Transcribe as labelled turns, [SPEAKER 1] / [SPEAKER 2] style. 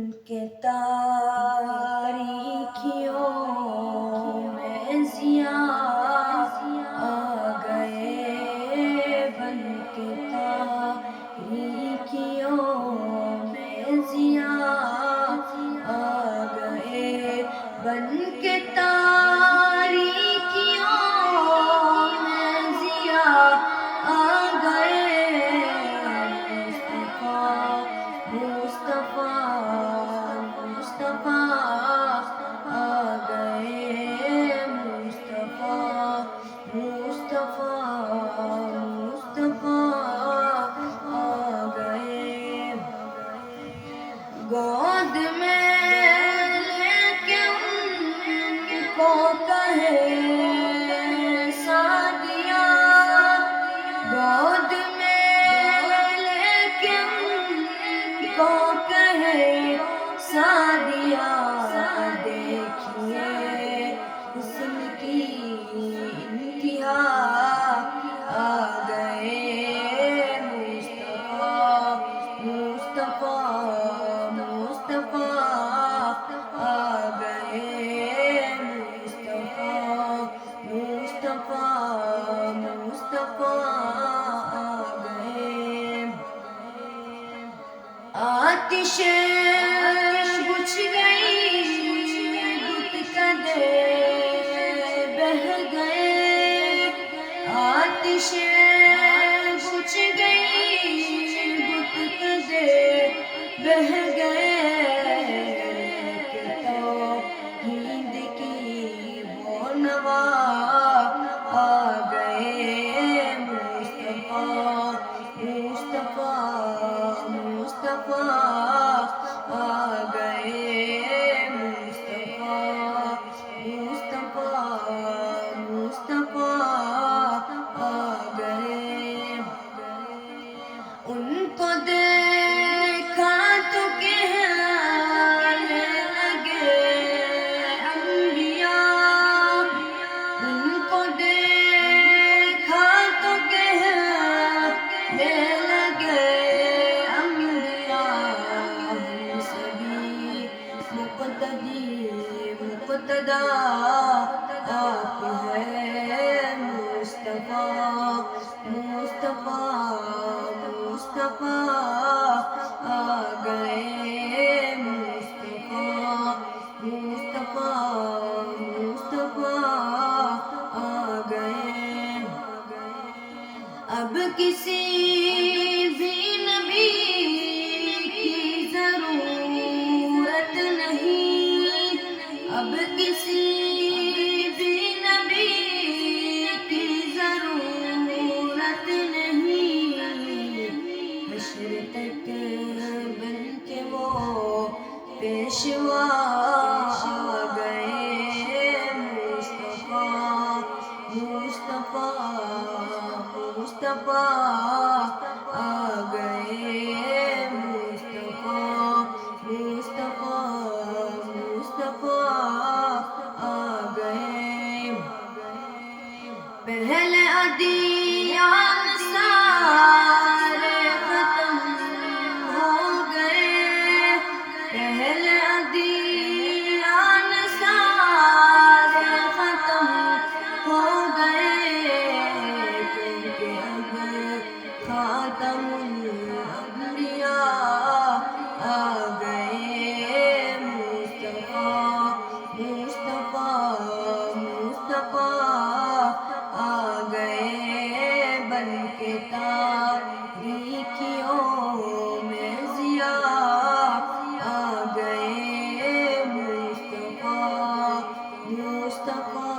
[SPEAKER 1] کہ تاریکیوں میں ضیاء آ گئے، بن کے تاریکیوں میں ضیاء آ گئے، بن کے تاریکیوں میں ضیاء آ گئے۔ مصطفیٰ مصطفیٰ آ گئے، مصطفیٰ مصطفیٰ مصطفیٰ آ گئے۔ گود میں لے کے ان کو کہے سعدیہ، گود میں لے کے ان کو کہے سعدیہ، دیکھیے حسن کی انتہا آ گئے۔ مصطفیٰ مصطفیٰ آ گئے، مصطفیٰ مصطفیٰ مصطفیٰ آ گئے۔ آتش بجھ گئی، بت کدے بہہ گئے، آتش بجھ گئی، بت کدے بہہ گئے۔ توحید کی وہ نوا آ گئے، مصطفیٰ مصطفیٰ مصطفیٰ آ گئے، مصطفیٰ مصطفیٰ مصطفیٰ آ گئے۔ ان کو دیکھا تو کہنے لگے انبیاء، ان کو دیکھا تو کہنے لگے مقتدا آپ ہے، مصطفیٰ مصطفیٰ مصطفیٰ آ گئے، مصطفیٰ مصطفیٰ مصطفیٰ آ گئے۔ اب کسی بھی نبی کی ضرورت نہیں، اب کسی بھی نبی کی ضرورت نہیں، حشر تک بن کے وہ پیشوا آ گئے، مصطفیٰ مصطفیٰ مصطفیٰ آ گئے، مصطفیٰ مصطفیٰ مصطفیٰ آ گئے۔ پہلے ادیان سارے ختم ہو گئے، پہلے ادیان سارے ختم ہو گئے، کیونکہ اب خاتم الانبیاء آ گئے، مصطفیٰ مصطفیٰ مصطفیٰ آ گئے، بن کے تاریکیوں میں ضیاء آ گئے، مصطفیٰ مصطفیٰ